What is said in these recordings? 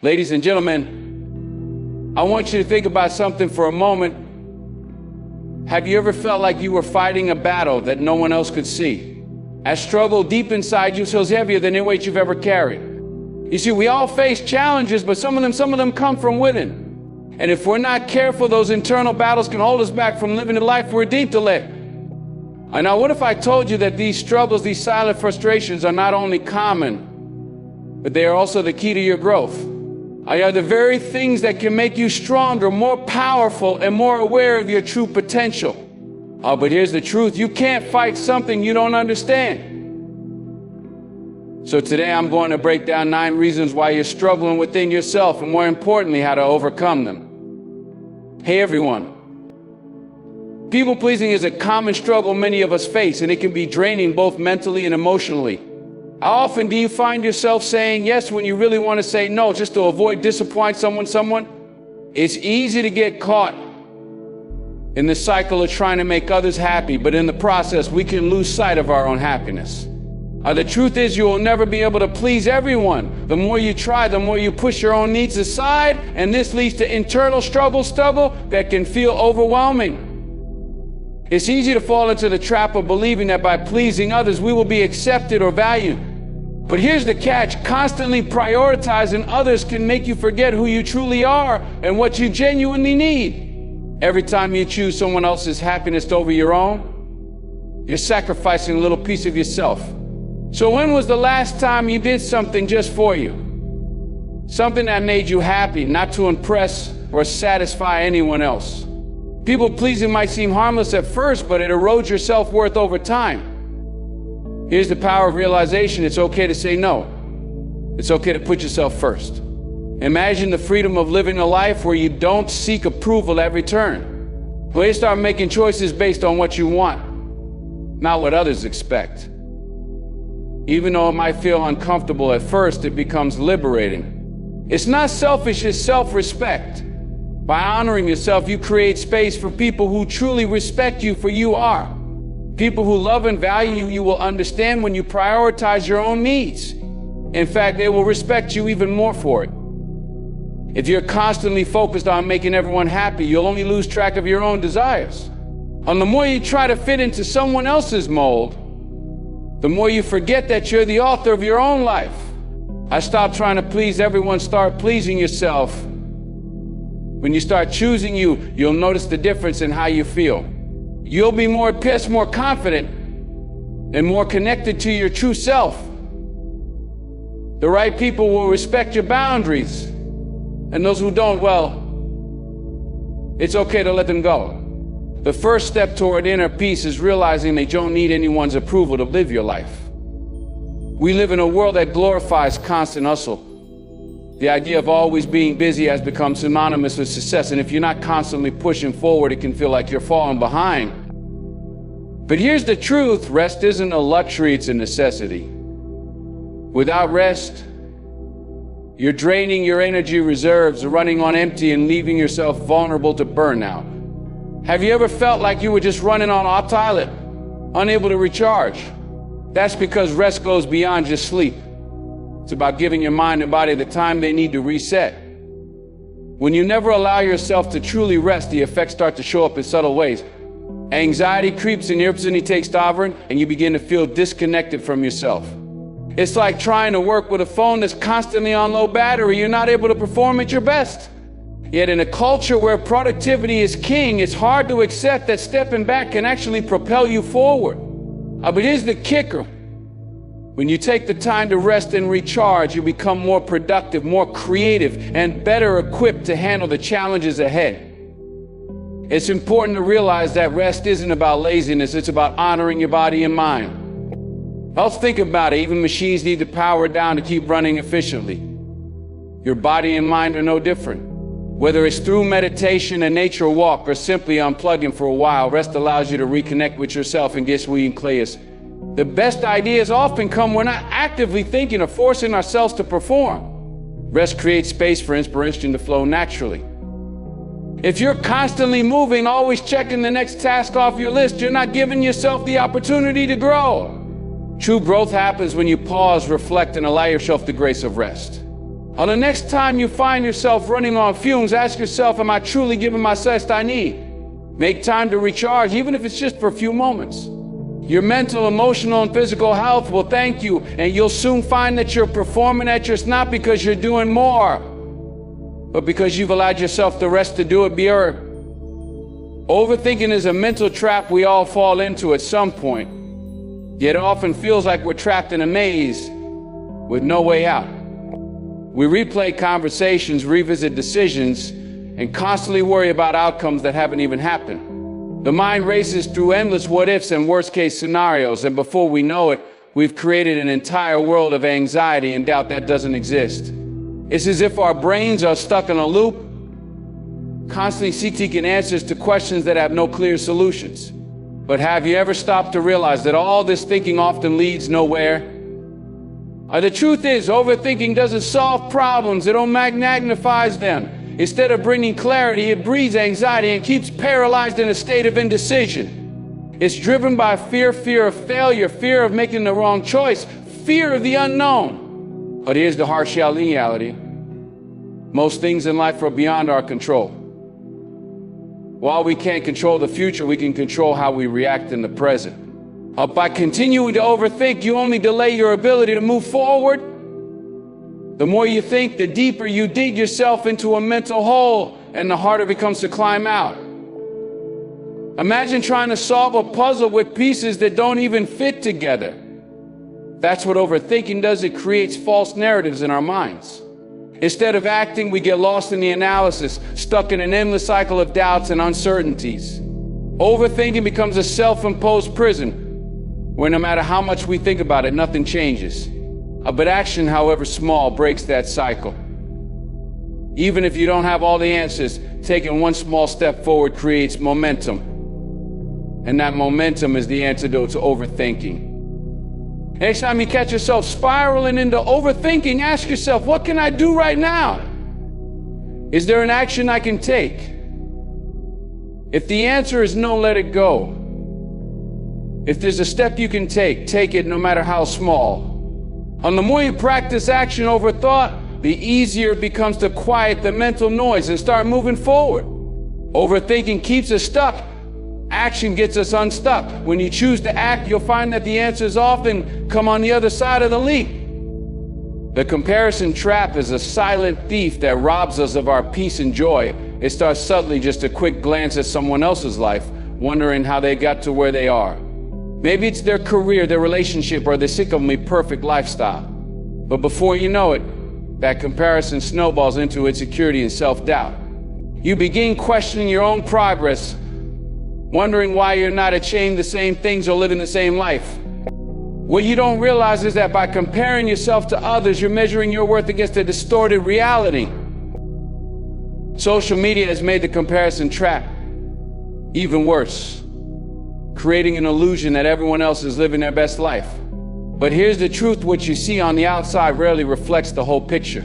Ladies and gentlemen, I want you to think about something for a moment. Have you ever felt like you were fighting a battle that no one else could see? A struggle deep inside you feels heavier than any weight you've ever carried. You see, we all face challenges, but some of them come from within. And if we're not careful, those internal battles can hold us back from living the life we're deemed to live. And now, what if I told you that these struggles, these silent frustrations are not only common, but they are also the key to your growth? They are the very things that can make you stronger, more powerful, and more aware of your true potential. But here's the truth. You can't fight something you don't understand. So today I'm going to break down 9 reasons why you're struggling within yourself, and more importantly, how to overcome them. Hey everyone. People pleasing is a common struggle many of us face, and it can be draining both mentally and emotionally. How often do you find yourself saying yes when you really want to say no, just to avoid disappointing someone? It's easy to get caught in the cycle of trying to make others happy, but in the process, we can lose sight of our own happiness. The truth is, you will never be able to please everyone. The more you try, the more you push your own needs aside, and this leads to internal struggle that can feel overwhelming. It's easy to fall into the trap of believing that by pleasing others, we will be accepted or valued. But here's the catch. Constantly prioritizing others can make you forget who you truly are and what you genuinely need. Every time you choose someone else's happiness over your own, you're sacrificing a little piece of yourself. So when was the last time you did something just for you? Something that made you happy, not to impress or satisfy anyone else. People pleasing might seem harmless at first, but it erodes your self-worth over time. Here's the power of realization. It's okay to say no. It's okay to put yourself first. Imagine the freedom of living a life where you don't seek approval at every turn. Where you start making choices based on what you want, not what others expect. Even though it might feel uncomfortable at first, it becomes liberating. It's not selfish, it's self-respect. By honoring yourself, you create space for people who truly respect you for you are. People who love and value you will understand when you prioritize your own needs. In fact, they will respect you even more for it. If you're constantly focused on making everyone happy, you'll only lose track of your own desires. And the more you try to fit into someone else's mold, the more you forget that you're the author of your own life. Stop trying to please everyone, start pleasing yourself. When you start choosing you, you'll notice the difference in how you feel. You'll be more at peace, more confident, and more connected to your true self. The right people will respect your boundaries, and those who don't, well, it's okay to let them go. The first step toward inner peace is realizing that you don't need anyone's approval to live your life. We live in a world that glorifies constant hustle. The idea of always being busy has become synonymous with success, and if you're not constantly pushing forward, it can feel like you're falling behind. But here's the truth. Rest isn't a luxury, it's a necessity. Without rest, you're draining your energy reserves, running on empty, and leaving yourself vulnerable to burnout. Have you ever felt like you were just running on autopilot, unable to recharge? That's because rest goes beyond just sleep. It's about giving your mind and body the time they need to reset. When you never allow yourself to truly rest, the effects start to show up in subtle ways. Anxiety creeps in, nervousness takes sovereign, and you begin to feel disconnected from yourself. It's like trying to work with a phone that's constantly on low battery. You're not able to perform at your best. Yet in a culture where productivity is king, it's hard to accept that stepping back can actually propel you forward. But here's the kicker. When you take the time to rest and recharge, you become more productive, more creative, and better equipped to handle the challenges ahead. It's important to realize that rest isn't about laziness, it's about honoring your body and mind. Let's think about it. Even machines need to power down to keep running efficiently. Your body and mind are no different. Whether it's through meditation, a nature walk, or simply unplugging for a while, rest allows you to reconnect with yourself and get sweet and clear. The best ideas often come when we're not actively thinking or forcing ourselves to perform. Rest creates space for inspiration to flow naturally. If you're constantly moving, always checking the next task off your list, you're not giving yourself the opportunity to grow. True growth happens when you pause, reflect, and allow yourself the grace of rest. On the next time you find yourself running on fumes, ask yourself, am I truly giving myself what I need? Make time to recharge, even if it's just for a few moments. Your mental, emotional, and physical health will thank you, and you'll soon find that you're performing at your not because you're doing more, but because you've allowed yourself the rest to do it better. Overthinking is a mental trap we all fall into at some point, yet it often feels like we're trapped in a maze with no way out. We replay conversations, revisit decisions, and constantly worry about outcomes that haven't even happened. The mind races through endless what-ifs and worst-case scenarios, and before we know it, we've created an entire world of anxiety and doubt that doesn't exist. It's as if our brains are stuck in a loop, constantly seeking answers to questions that have no clear solutions. But have you ever stopped to realize that all this thinking often leads nowhere? The truth is, overthinking doesn't solve problems, it only magnifies them. Instead of bringing clarity, it breeds anxiety and keeps paralyzed in a state of indecision. It's driven by fear of failure, fear of making the wrong choice, fear of the unknown. But here's the harsh reality. Most things in life are beyond our control. While we can't control the future, we can control how we react in the present. By continuing to overthink, you only delay your ability to move forward. The more you think, the deeper you dig yourself into a mental hole, and the harder it becomes to climb out. Imagine trying to solve a puzzle with pieces that don't even fit together. That's what overthinking does. It creates false narratives in our minds. Instead of acting, we get lost in the analysis, stuck in an endless cycle of doubts and uncertainties. Overthinking becomes a self-imposed prison, where no matter how much we think about it, nothing changes. But action, however small, breaks that cycle. Even if you don't have all the answers, taking one small step forward creates momentum. And that momentum is the antidote to overthinking. Next time you catch yourself spiraling into overthinking, ask yourself, what can I do right now? Is there an action I can take? If the answer is no, let it go. If there's a step you can take it no matter how small. And the more you practice action over thought, the easier it becomes to quiet the mental noise and start moving forward. Overthinking keeps us stuck. Action gets us unstuck. When you choose to act, you'll find that the answers often come on the other side of the leap. The comparison trap is a silent thief that robs us of our peace and joy. It starts subtly, just a quick glance at someone else's life, wondering how they got to where they are. Maybe it's their career, their relationship, or their seemingly perfect lifestyle. But before you know it, that comparison snowballs into insecurity and self-doubt. You begin questioning your own progress, wondering why you're not achieving the same things or living the same life. What you don't realize is that by comparing yourself to others, you're measuring your worth against a distorted reality. Social media has made the comparison trap even worse, creating an illusion that everyone else is living their best life. But here's the truth, what you see on the outside rarely reflects the whole picture.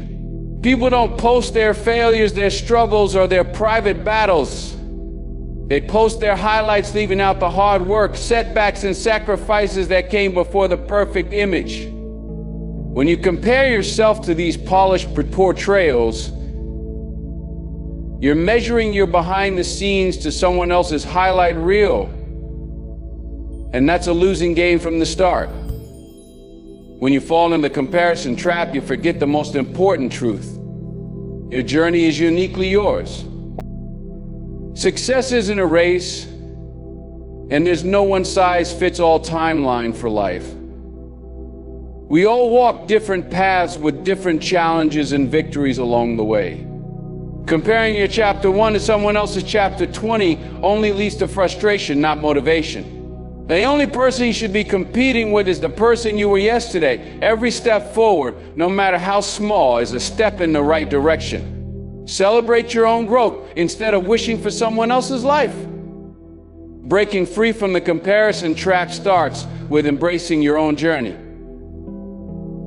People don't post their failures, their struggles, or their private battles. They post their highlights, leaving out the hard work, setbacks, and sacrifices that came before the perfect image. When you compare yourself to these polished portrayals, you're measuring your behind the scenes to someone else's highlight reel. And that's a losing game from the start. When you fall in the comparison trap, you forget the most important truth. Your journey is uniquely yours. Success isn't a race, and there's no one-size-fits-all timeline for life. We all walk different paths with different challenges and victories along the way. Comparing your chapter 1 to someone else's chapter 20 only leads to frustration, not motivation. The only person you should be competing with is the person you were yesterday. Every step forward, no matter how small, is a step in the right direction. Celebrate your own growth instead of wishing for someone else's life. Breaking free from the comparison trap starts with embracing your own journey.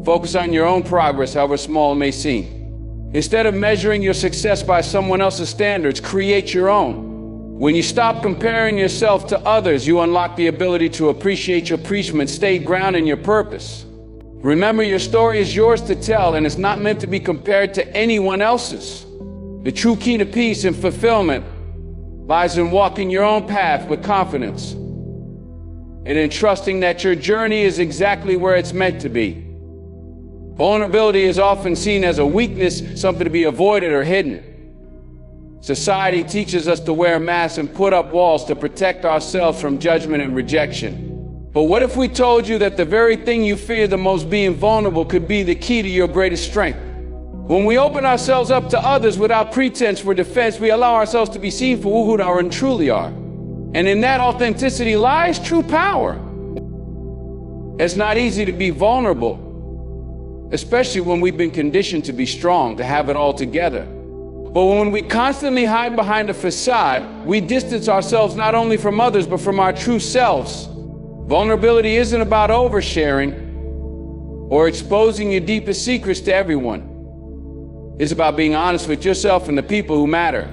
Focus on your own progress, however small it may seem. Instead of measuring your success by someone else's standards, create your own. When you stop comparing yourself to others, you unlock the ability to appreciate your achievements, stay grounded in your purpose. Remember, your story is yours to tell, and it's not meant to be compared to anyone else's. The true key to peace and fulfillment lies in walking your own path with confidence and in trusting that your journey is exactly where it's meant to be. Vulnerability is often seen as a weakness, something to be avoided or hidden. Society teaches us to wear masks and put up walls to protect ourselves from judgment and rejection. But what if we told you that the very thing you fear the most, being vulnerable, could be the key to your greatest strength? When we open ourselves up to others without pretense for defense, we allow ourselves to be seen for who we are and truly are. And in that authenticity lies true power. It's not easy to be vulnerable, especially when we've been conditioned to be strong, to have it all together. But when we constantly hide behind a facade, we distance ourselves not only from others, but from our true selves. Vulnerability isn't about oversharing or exposing your deepest secrets to everyone. It's about being honest with yourself and the people who matter.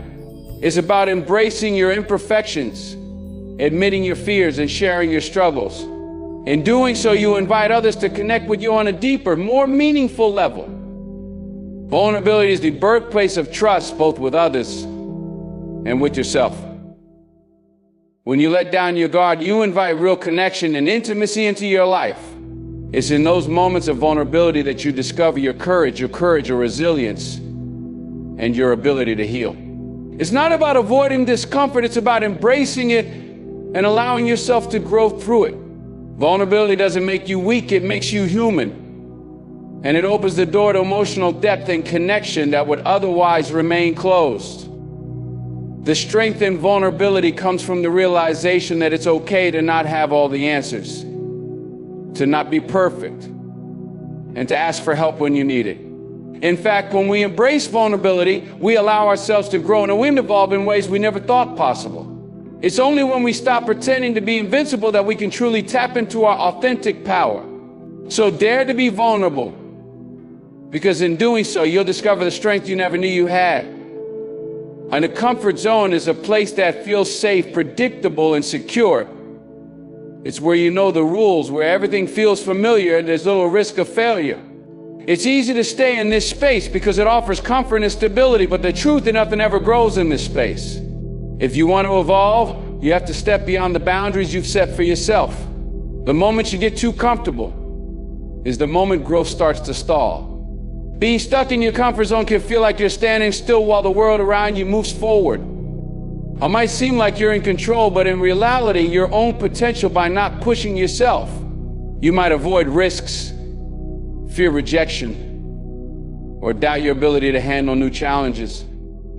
It's about embracing your imperfections, admitting your fears, and sharing your struggles. In doing so, you invite others to connect with you on a deeper, more meaningful level. Vulnerability is the birthplace of trust, both with others and with yourself. When you let down your guard, you invite real connection and intimacy into your life. It's in those moments of vulnerability that you discover your courage or resilience, and your ability to heal. It's not about avoiding discomfort, it's about embracing it and allowing yourself to grow through it. Vulnerability doesn't make you weak, it makes you human. And it opens the door to emotional depth and connection that would otherwise remain closed. The strength in vulnerability comes from the realization that it's okay to not have all the answers, to not be perfect, and to ask for help when you need it. In fact, when we embrace vulnerability, we allow ourselves to grow and evolve in ways we never thought possible. It's only when we stop pretending to be invincible that we can truly tap into our authentic power. So dare to be vulnerable, because in doing so, you'll discover the strength you never knew you had. And a comfort zone is a place that feels safe, predictable, and secure. It's where you know the rules, where everything feels familiar and there's little risk of failure. It's easy to stay in this space because it offers comfort and stability, but the truth is nothing ever grows in this space. If you want to evolve, you have to step beyond the boundaries you've set for yourself. The moment you get too comfortable is the moment growth starts to stall. Being stuck in your comfort zone can feel like you're standing still while the world around you moves forward. It might seem like you're in control, but in reality, your own potential by not pushing yourself. You might avoid risks, fear rejection, or doubt your ability to handle new challenges.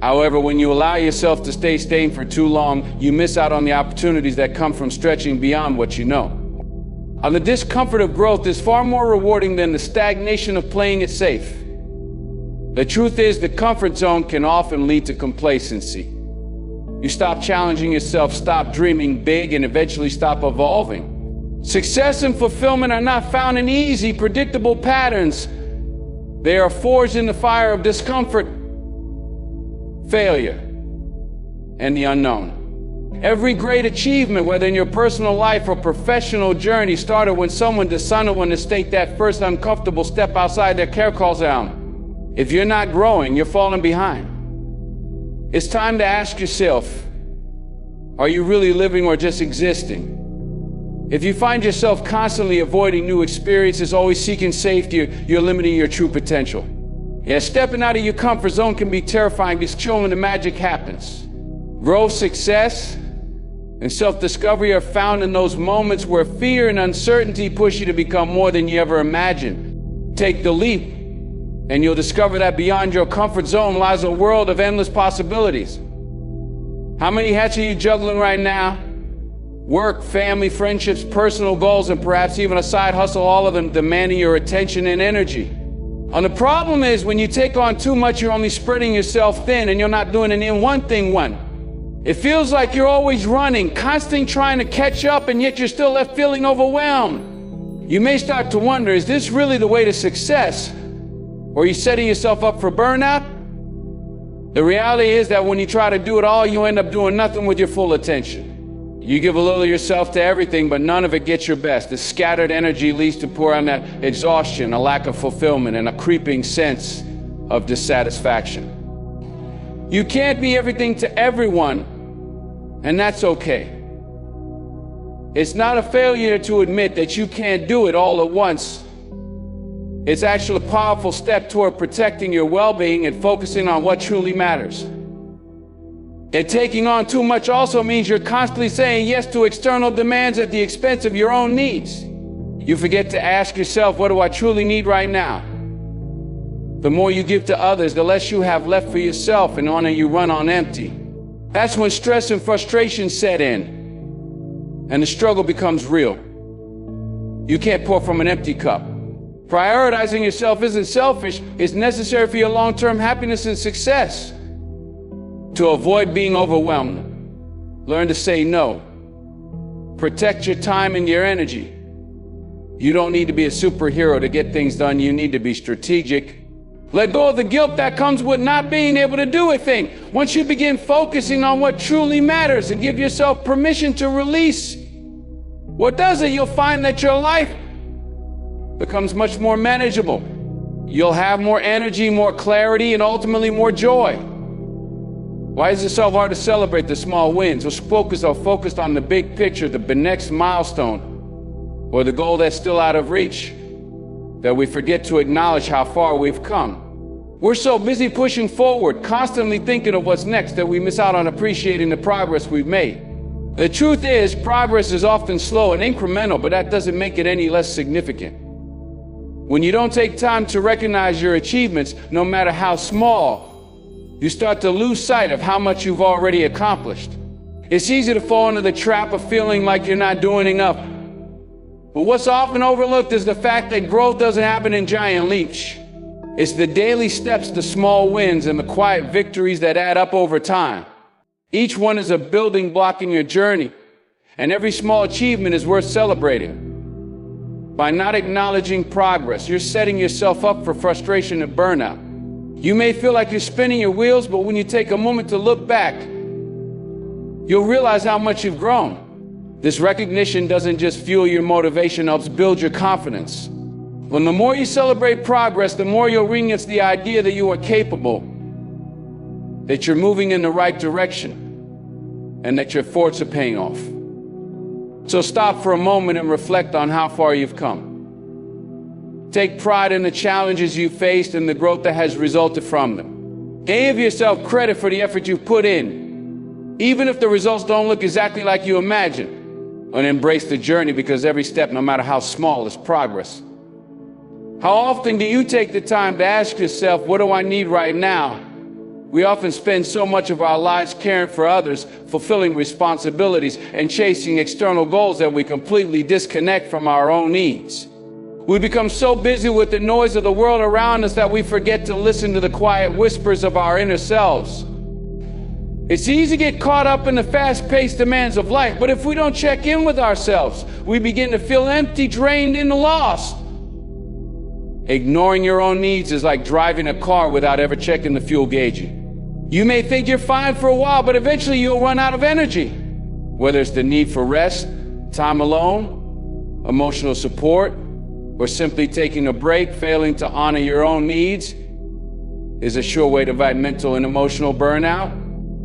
However, when you allow yourself to stay staying for too long, you miss out on the opportunities that come from stretching beyond what you know. And the discomfort of growth is far more rewarding than the stagnation of playing it safe. The truth is, the comfort zone can often lead to complacency. You stop challenging yourself, stop dreaming big, and eventually stop evolving. Success and fulfillment are not found in easy, predictable patterns. They are forged in the fire of discomfort, failure, and the unknown. Every great achievement, whether in your personal life or professional journey, started when someone decided to take that first uncomfortable step outside their comfort zone. If you're not growing, you're falling behind. It's time to ask yourself, are you really living or just existing? If you find yourself constantly avoiding new experiences, always seeking safety, you're limiting your true potential. Yeah, stepping out of your comfort zone can be terrifying because when the magic happens. Growth, success, and self-discovery are found in those moments where fear and uncertainty push you to become more than you ever imagined. Take the leap, and you'll discover that beyond your comfort zone lies a world of endless possibilities. How many hats are you juggling right now? Work, family, friendships, personal goals, and perhaps even a side hustle, all of them demanding your attention and energy. And the problem is, when you take on too much, you're only spreading yourself thin and you're not doing it in one thing well. It feels like you're always running, constantly trying to catch up, and yet you're still left feeling overwhelmed. You may start to wonder, is this really the way to success? Or are you setting yourself up for burnout? The reality is that when you try to do it all, you end up doing nothing with your full attention. You give a little of yourself to everything, but none of it gets your best. The scattered energy leads to poor on that exhaustion, a lack of fulfillment, and a creeping sense of dissatisfaction. You can't be everything to everyone, and that's okay. It's not a failure to admit that you can't do it all at once. It's actually a powerful step toward protecting your well-being and focusing on what truly matters. And taking on too much also means you're constantly saying yes to external demands at the expense of your own needs. You forget to ask yourself, what do I truly need right now? The more you give to others, the less you have left for yourself, and on it you run on empty. That's when stress and frustration set in, and the struggle becomes real. You can't pour from an empty cup. Prioritizing yourself isn't selfish, it's necessary for your long-term happiness and success. To avoid being overwhelmed, learn to say no. Protect your time and your energy. You don't need to be a superhero to get things done, you need to be strategic. Let go of the guilt that comes with not being able to do a thing. Once you begin focusing on what truly matters and give yourself permission to release what doesn't, you'll find that your life becomes much more manageable. You'll have more energy, more clarity, and ultimately more joy. Why is it so hard to celebrate the small wins? We're focused on the big picture, the next milestone, or the goal that's still out of reach, that we forget to acknowledge how far we've come. We're so busy pushing forward, constantly thinking of what's next, that we miss out on appreciating the progress we've made. The truth is, progress is often slow and incremental, but that doesn't make it any less significant. When you don't take time to recognize your achievements, no matter how small, you start to lose sight of how much you've already accomplished. It's easy to fall into the trap of feeling like you're not doing enough. But what's often overlooked is the fact that growth doesn't happen in giant leaps. It's the daily steps, the small wins, and the quiet victories that add up over time. Each one is a building block in your journey, and every small achievement is worth celebrating. By not acknowledging progress, you're setting yourself up for frustration and burnout. You may feel like you're spinning your wheels, but when you take a moment to look back, you'll realize how much you've grown. This recognition doesn't just fuel your motivation, it helps build your confidence. When the more you celebrate progress, the more you'll ring against the idea that you are capable, that you're moving in the right direction, and that your efforts are paying off. So stop for a moment and reflect on how far you've come. Take pride in the challenges you faced and the growth that has resulted from them. Give yourself credit for the effort you've put in, even if the results don't look exactly like you imagined. And embrace the journey, because every step, no matter how small, is progress. How often do you take the time to ask yourself, what do I need right now? We often spend so much of our lives caring for others, fulfilling responsibilities, and chasing external goals that we completely disconnect from our own needs. We become so busy with the noise of the world around us that we forget to listen to the quiet whispers of our inner selves. It's easy to get caught up in the fast-paced demands of life, but if we don't check in with ourselves, we begin to feel empty, drained, and lost. Ignoring your own needs is like driving a car without ever checking the fuel gauge. You may think you're fine for a while, but eventually you'll run out of energy. Whether it's the need for rest, time alone, emotional support, or simply taking a break, failing to honor your own needs is a sure way to fight mental and emotional burnout.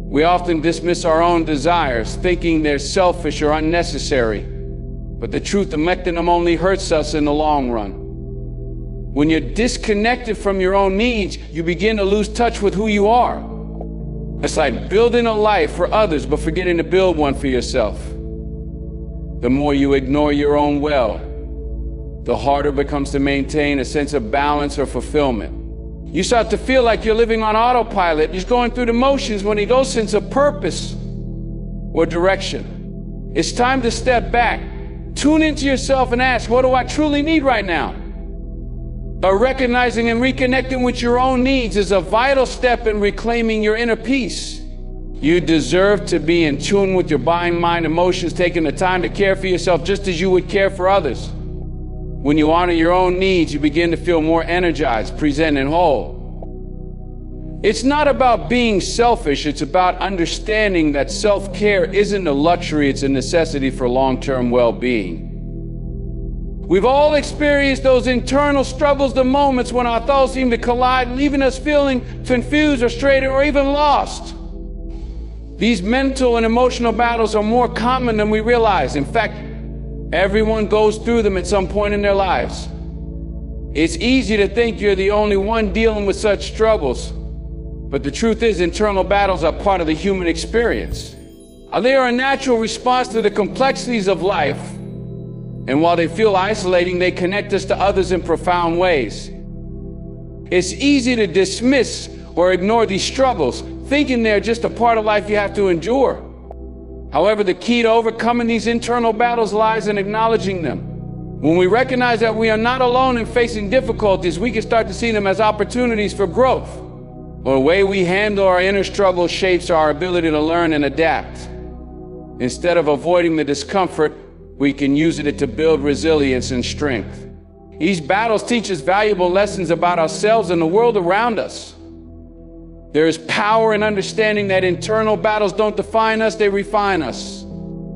We often dismiss our own desires, thinking they're selfish or unnecessary. But the truth of neglecting them only hurts us in the long run. When you're disconnected from your own needs, you begin to lose touch with who you are. It's like building a life for others, but forgetting to build one for yourself. The more you ignore your own well, the harder it becomes to maintain a sense of balance or fulfillment. You start to feel like you're living on autopilot, just going through the motions when you no sense of purpose or direction. It's time to step back, tune into yourself and ask, what do I truly need right now? Recognizing and reconnecting with your own needs is a vital step in reclaiming your inner peace. You deserve to be in tune with your body, mind, emotions, taking the time to care for yourself just as you would care for others. When you honor your own needs, you begin to feel more energized, present, and whole. It's not about being selfish, it's about understanding that self-care isn't a luxury, it's a necessity for long-term well-being. We've all experienced those internal struggles, the moments when our thoughts seem to collide, leaving us feeling confused or frustrated or even lost. These mental and emotional battles are more common than we realize. In fact, everyone goes through them at some point in their lives. It's easy to think you're the only one dealing with such struggles, but the truth is internal battles are part of the human experience. They are a natural response to the complexities of life, and while they feel isolating, they connect us to others in profound ways. It's easy to dismiss or ignore these struggles, thinking they're just a part of life you have to endure. However, the key to overcoming these internal battles lies in acknowledging them. When we recognize that we are not alone in facing difficulties, we can start to see them as opportunities for growth. The way we handle our inner struggles shapes our ability to learn and adapt. Instead of avoiding the discomfort, we can use it to build resilience and strength. Each battle teaches valuable lessons about ourselves and the world around us. There is power in understanding that internal battles don't define us, they refine us.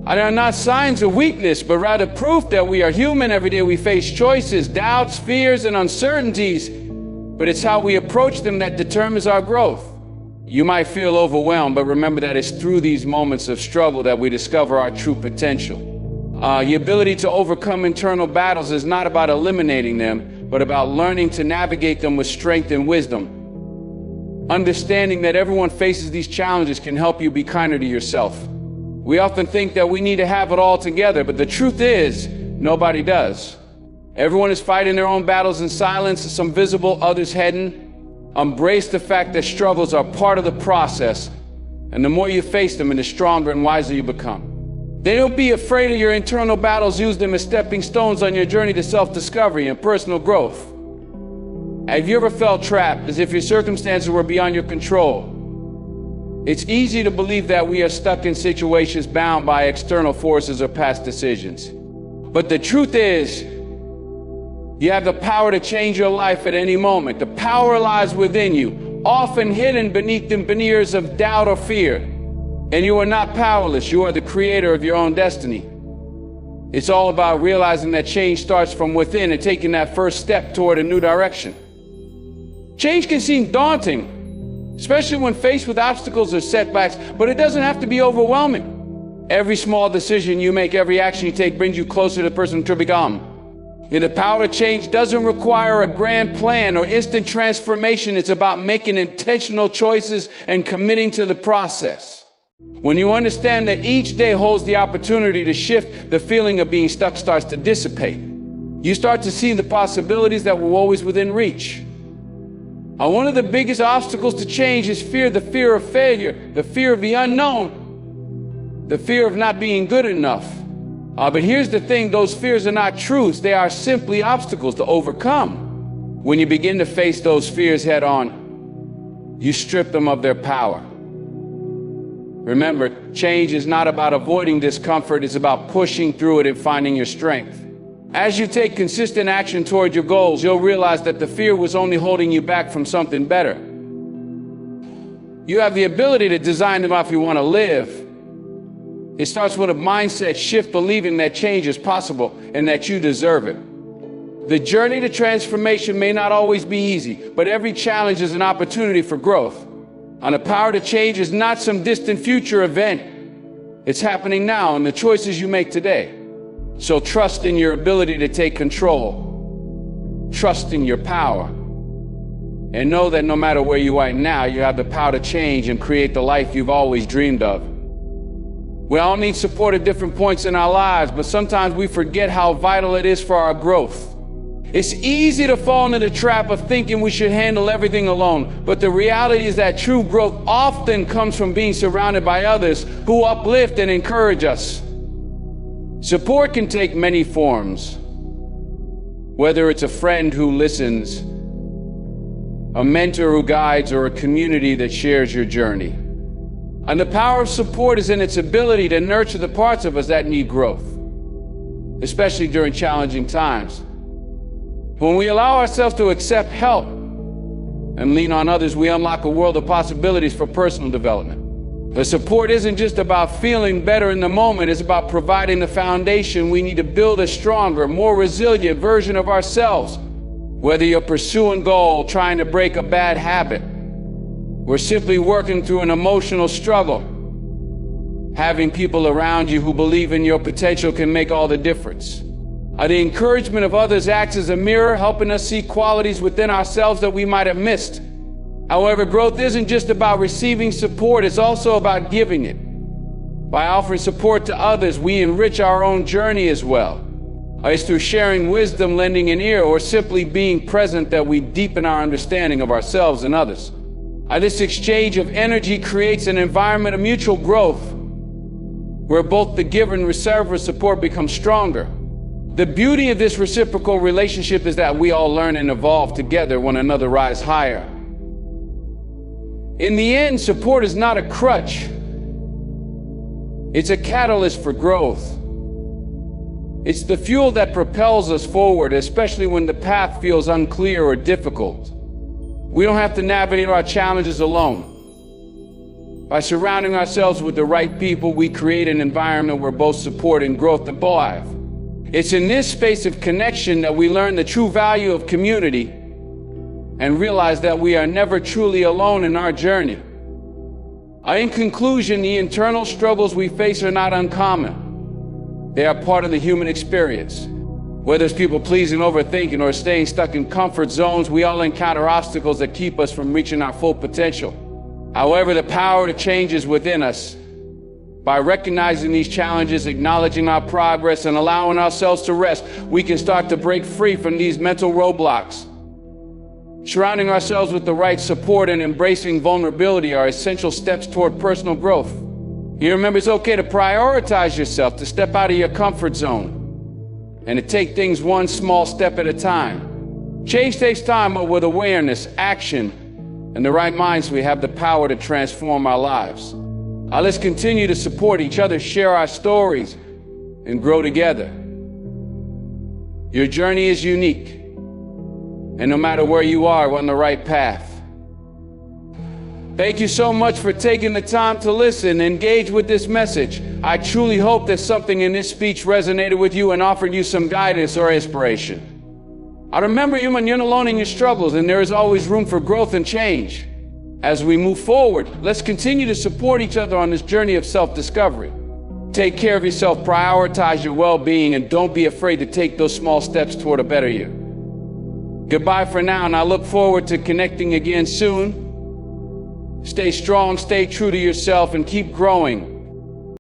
They are not signs of weakness, but rather proof that we are human. Every day we face choices, doubts, fears, and uncertainties, but it's how we approach them that determines our growth. You might feel overwhelmed, but remember that it's through these moments of struggle that we discover our true potential. The ability to overcome internal battles is not about eliminating them, but about learning to navigate them with strength and wisdom. Understanding that everyone faces these challenges can help you be kinder to yourself. We often think that we need to have it all together, but the truth is, nobody does. Everyone is fighting their own battles in silence, some visible, others hidden. Embrace the fact that struggles are part of the process, and the more you face them, the stronger and wiser you become. Don't be afraid of your internal battles. Use them as stepping stones on your journey to self-discovery and personal growth. Have you ever felt trapped, as if your circumstances were beyond your control? It's easy to believe that we are stuck in situations bound by external forces or past decisions. But the truth is, you have the power to change your life at any moment. The power lies within you, often hidden beneath the veneers of doubt or fear. And you are not powerless. You are the creator of your own destiny. It's all about realizing that change starts from within and taking that first step toward a new direction. Change can seem daunting, especially when faced with obstacles or setbacks, but it doesn't have to be overwhelming. Every small decision you make, every action you take brings you closer to the person to become. And the power to change doesn't require a grand plan or instant transformation. It's about making intentional choices and committing to the process. When you understand that each day holds the opportunity to shift, the feeling of being stuck starts to dissipate. You start to see the possibilities that were always within reach. One of the biggest obstacles to change is fear, the fear of failure, the fear of the unknown, the fear of not being good enough. But here's the thing, those fears are not truths, they are simply obstacles to overcome. When you begin to face those fears head on, you strip them of their power. Remember, change is not about avoiding discomfort, it's about pushing through it and finding your strength. As you take consistent action toward your goals, you'll realize that the fear was only holding you back from something better. You have the ability to design the life you want to live. It starts with a mindset shift, believing that change is possible and that you deserve it. The journey to transformation may not always be easy, but every challenge is an opportunity for growth. And the power to change is not some distant future event. It's happening now in the choices you make today. So trust in your ability to take control. Trust in your power. And know that no matter where you are now, you have the power to change and create the life you've always dreamed of. We all need support at different points in our lives, but sometimes we forget how vital it is for our growth. It's easy to fall into the trap of thinking we should handle everything alone, but the reality is that true growth often comes from being surrounded by others who uplift and encourage us. Support can take many forms, whether it's a friend who listens, a mentor who guides, or a community that shares your journey. And the power of support is in its ability to nurture the parts of us that need growth, especially during challenging times. When we allow ourselves to accept help, and lean on others, we unlock a world of possibilities for personal development. The support isn't just about feeling better in the moment, it's about providing the foundation we need to build a stronger, more resilient version of ourselves. Whether you're pursuing a goal, trying to break a bad habit, or simply working through an emotional struggle, having people around you who believe in your potential can make all the difference. The encouragement of others acts as a mirror, helping us see qualities within ourselves that we might have missed. However, growth isn't just about receiving support, it's also about giving it. By offering support to others, we enrich our own journey as well. It's through sharing wisdom, lending an ear, or simply being present that we deepen our understanding of ourselves and others. This exchange of energy creates an environment of mutual growth, where both the giver and receiver support become stronger. The beauty of this reciprocal relationship is that we all learn and evolve together, one another rise higher. In the end, support is not a crutch. It's a catalyst for growth. It's the fuel that propels us forward, especially when the path feels unclear or difficult. We don't have to navigate our challenges alone. By surrounding ourselves with the right people, we create an environment where both support and growth thrive. It's in this space of connection that we learn the true value of community and realize that we are never truly alone in our journey. In conclusion, the internal struggles we face are not uncommon. They are part of the human experience. Whether it's people pleasing, overthinking, or staying stuck in comfort zones, we all encounter obstacles that keep us from reaching our full potential. However, the power to change is within us. By recognizing these challenges, acknowledging our progress, and allowing ourselves to rest, we can start to break free from these mental roadblocks. Surrounding ourselves with the right support and embracing vulnerability are essential steps toward personal growth. You remember, it's okay to prioritize yourself, to step out of your comfort zone, and to take things one small step at a time. Change takes time, but with awareness, action, and the right minds, we have the power to transform our lives. Let's continue to support each other, share our stories, and grow together. Your journey is unique, and no matter where you are, we're on the right path. Thank you so much for taking the time to listen and engage with this message. I truly hope that something in this speech resonated with you and offered you some guidance or inspiration. Remember, you're not alone in your struggles, and there is always room for growth and change. As we move forward, let's continue to support each other on this journey of self-discovery. Take care of yourself, prioritize your well-being, and don't be afraid to take those small steps toward a better you. Goodbye for now, and I look forward to connecting again soon. Stay strong, stay true to yourself, and keep growing